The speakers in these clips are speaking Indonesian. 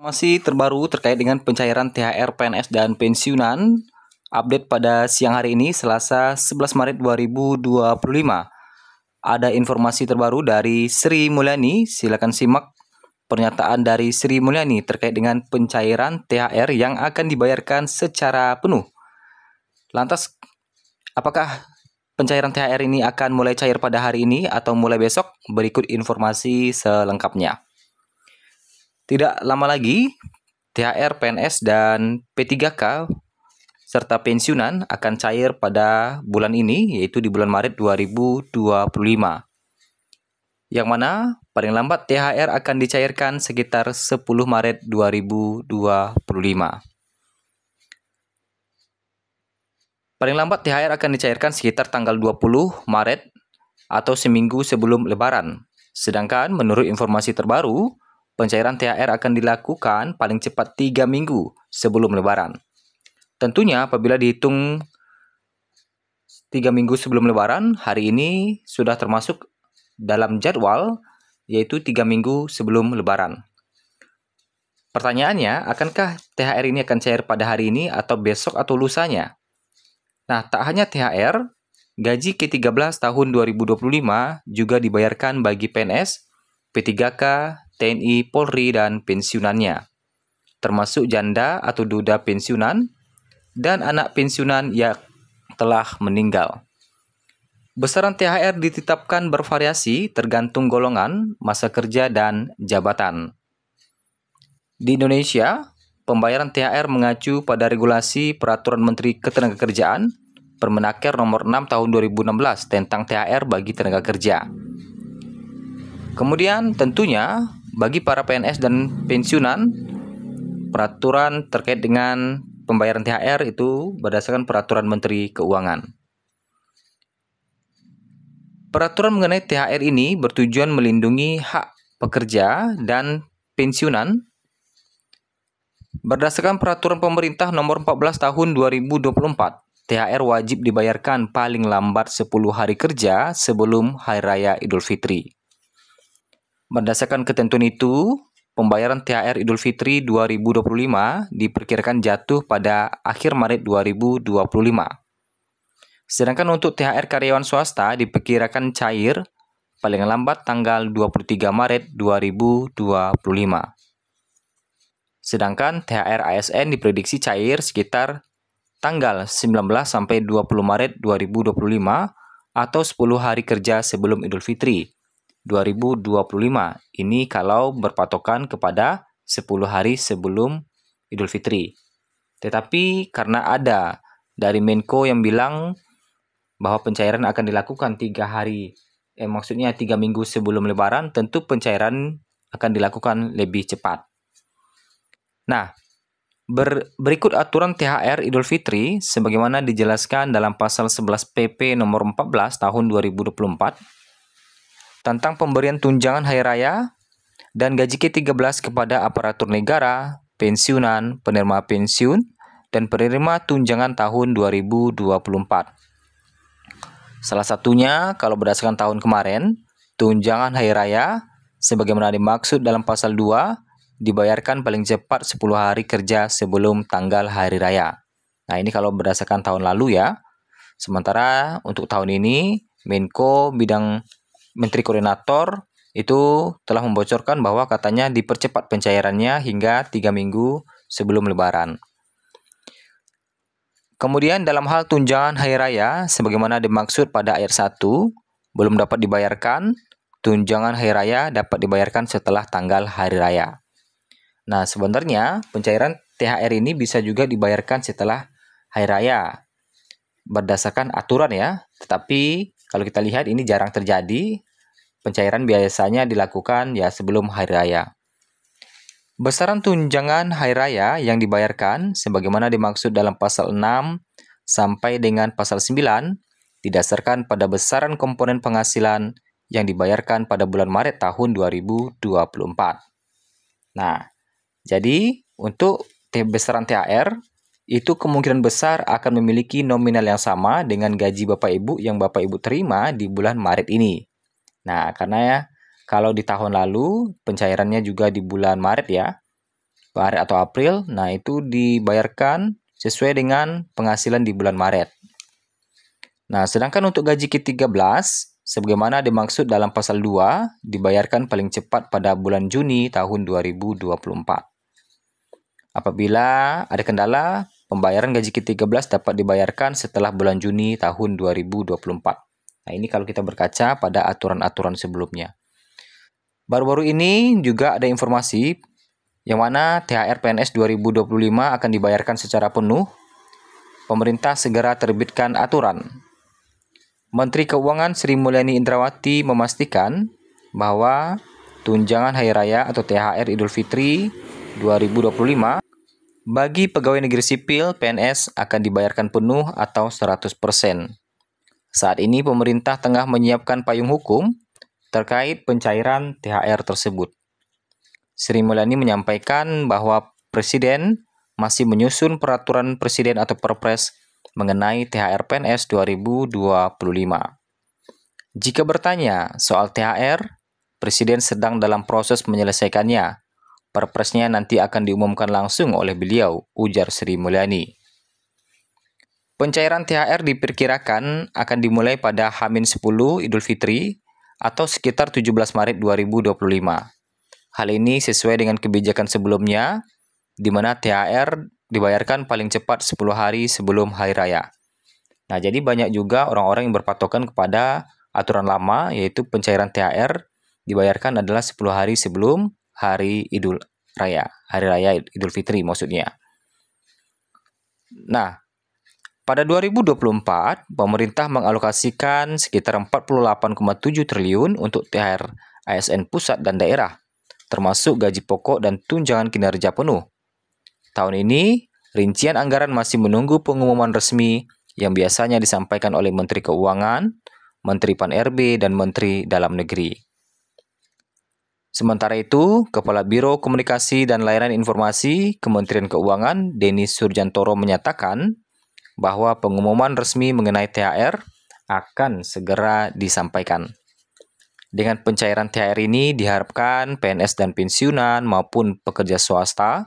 Masih terbaru terkait dengan pencairan THR PNS dan pensiunan, update pada siang hari ini Selasa 11 Maret 2025. Ada informasi terbaru dari Sri Mulyani, silakan simak pernyataan dari Sri Mulyani terkait dengan pencairan THR yang akan dibayarkan secara penuh. Lantas, apakah pencairan THR ini akan mulai cair pada hari ini atau mulai besok? Berikut informasi selengkapnya. Tidak lama lagi, THR PNS dan P3K serta pensiunan akan cair pada bulan ini, yaitu di bulan Maret 2025. Yang mana paling lambat THR akan dicairkan sekitar 10 Maret 2025. Paling lambat THR akan dicairkan sekitar tanggal 20 Maret atau seminggu sebelum Lebaran. Sedangkan menurut informasi terbaru, pencairan THR akan dilakukan paling cepat 3 minggu sebelum Lebaran. Tentunya apabila dihitung 3 minggu sebelum Lebaran, hari ini sudah termasuk dalam jadwal, yaitu 3 minggu sebelum Lebaran. Pertanyaannya, akankah THR ini akan cair pada hari ini atau besok atau lusanya? Nah, tak hanya THR, gaji ke-13 tahun 2025 juga dibayarkan bagi PNS, P3K, TNI, Polri, dan pensiunannya, termasuk janda atau duda pensiunan dan anak pensiunan yang telah meninggal. Besaran THR ditetapkan bervariasi tergantung golongan, masa kerja, dan jabatan. Di Indonesia, pembayaran THR mengacu pada regulasi Peraturan Menteri Ketenagakerjaan Permenaker Nomor 6 Tahun 2016 tentang THR bagi tenaga kerja. Kemudian tentunya bagi para PNS dan pensiunan, peraturan terkait dengan pembayaran THR itu berdasarkan Peraturan Menteri Keuangan. Peraturan mengenai THR ini bertujuan melindungi hak pekerja dan pensiunan. Berdasarkan Peraturan Pemerintah Nomor 14 Tahun 2024, THR wajib dibayarkan paling lambat 10 hari kerja sebelum Hari Raya Idul Fitri. Berdasarkan ketentuan itu, pembayaran THR Idul Fitri 2025 diperkirakan jatuh pada akhir Maret 2025. Sedangkan untuk THR karyawan swasta diperkirakan cair paling lambat tanggal 23 Maret 2025. Sedangkan THR ASN diprediksi cair sekitar tanggal 19 sampai 20 Maret 2025 atau 10 hari kerja sebelum Idul Fitri 2025. Ini kalau berpatokan kepada 10 hari sebelum Idul Fitri. Tetapi karena ada dari Menko yang bilang bahwa pencairan akan dilakukan 3 minggu sebelum Lebaran, tentu pencairan akan dilakukan lebih cepat. Nah, berikut aturan THR Idul Fitri sebagaimana dijelaskan dalam pasal 11 PP nomor 14 tahun 2024 tentang pemberian tunjangan hari raya dan gaji ke-13 kepada aparatur negara, pensiunan, penerima pensiun, dan penerima tunjangan tahun 2024. Salah satunya, kalau berdasarkan tahun kemarin, tunjangan hari raya sebagaimana dimaksud dalam pasal 2 dibayarkan paling cepat 10 hari kerja sebelum tanggal hari raya. Nah, ini kalau berdasarkan tahun lalu ya. Sementara untuk tahun ini, Menko bidang Menteri Koordinator itu telah membocorkan bahwa katanya dipercepat pencairannya hingga 3 minggu sebelum Lebaran. Kemudian dalam hal tunjangan hari raya, sebagaimana dimaksud pada ayat 1, belum dapat dibayarkan, tunjangan hari raya dapat dibayarkan setelah tanggal hari raya. Nah, sebenarnya pencairan THR ini bisa juga dibayarkan setelah hari raya, berdasarkan aturan ya. Tetapi kalau kita lihat ini jarang terjadi. Pencairan biasanya dilakukan ya sebelum hari raya. Besaran tunjangan hari raya yang dibayarkan sebagaimana dimaksud dalam pasal 6 sampai dengan pasal 9 didasarkan pada besaran komponen penghasilan yang dibayarkan pada bulan Maret tahun 2024. Nah, jadi untuk besaran THR itu kemungkinan besar akan memiliki nominal yang sama dengan gaji Bapak Ibu yang Bapak Ibu terima di bulan Maret ini. Nah, karena ya kalau di tahun lalu pencairannya juga di bulan Maret ya. Maret atau April, nah itu dibayarkan sesuai dengan penghasilan di bulan Maret. Nah, sedangkan untuk gaji ke-13, sebagaimana dimaksud dalam pasal 2, dibayarkan paling cepat pada bulan Juni tahun 2024. Apabila ada kendala, pembayaran gaji ke-13 dapat dibayarkan setelah bulan Juni tahun 2024. Nah, ini kalau kita berkaca pada aturan-aturan sebelumnya. Baru-baru ini juga ada informasi yang mana THR PNS 2025 akan dibayarkan secara penuh. Pemerintah segera terbitkan aturan. Menteri Keuangan Sri Mulyani Indrawati memastikan bahwa tunjangan Hari Raya atau THR Idul Fitri 2025 bagi pegawai negeri sipil PNS akan dibayarkan penuh atau 100%. Saat ini pemerintah tengah menyiapkan payung hukum terkait pencairan THR tersebut. Sri Mulyani menyampaikan bahwa Presiden masih menyusun peraturan Presiden atau Perpres mengenai THR PNS 2025. Jika bertanya soal THR, Presiden sedang dalam proses menyelesaikannya. Perpresnya nanti akan diumumkan langsung oleh beliau, ujar Sri Mulyani. Pencairan THR diperkirakan akan dimulai pada H-10 Idul Fitri atau sekitar 17 Maret 2025. Hal ini sesuai dengan kebijakan sebelumnya, di mana THR dibayarkan paling cepat 10 hari sebelum Hari Raya. Nah, jadi banyak juga orang-orang yang berpatokan kepada aturan lama, yaitu pencairan THR dibayarkan adalah 10 hari sebelum Hari Idul Raya, Hari Raya Idul Fitri maksudnya. Nah, pada 2024, pemerintah mengalokasikan sekitar 48,7 triliun untuk THR ASN pusat dan daerah, termasuk gaji pokok dan tunjangan kinerja penuh. Tahun ini, rincian anggaran masih menunggu pengumuman resmi yang biasanya disampaikan oleh Menteri Keuangan, Menteri Pan-RB, dan Menteri Dalam Negeri. Sementara itu, Kepala Biro Komunikasi dan Layanan Informasi Kementerian Keuangan, Denis Surjantoro menyatakan bahwa pengumuman resmi mengenai THR akan segera disampaikan. Dengan pencairan THR ini diharapkan PNS dan pensiunan maupun pekerja swasta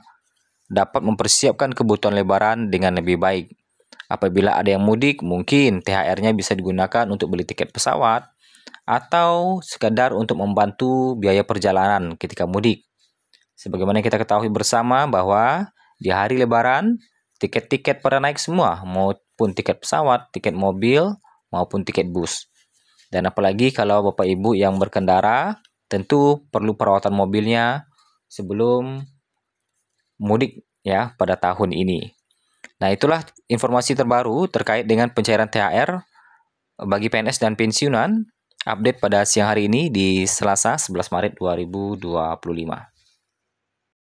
dapat mempersiapkan kebutuhan lebaran dengan lebih baik. Apabila ada yang mudik, mungkin THR-nya bisa digunakan untuk beli tiket pesawat atau sekadar untuk membantu biaya perjalanan ketika mudik. Sebagaimana kita ketahui bersama bahwa di hari lebaran, tiket-tiket pada naik semua, maupun tiket pesawat, tiket mobil, maupun tiket bus. Dan apalagi kalau Bapak Ibu yang berkendara, tentu perlu perawatan mobilnya sebelum mudik ya pada tahun ini. Nah, itulah informasi terbaru terkait dengan pencairan THR bagi PNS dan pensiunan. Update pada siang hari ini di Selasa 11 Maret 2025.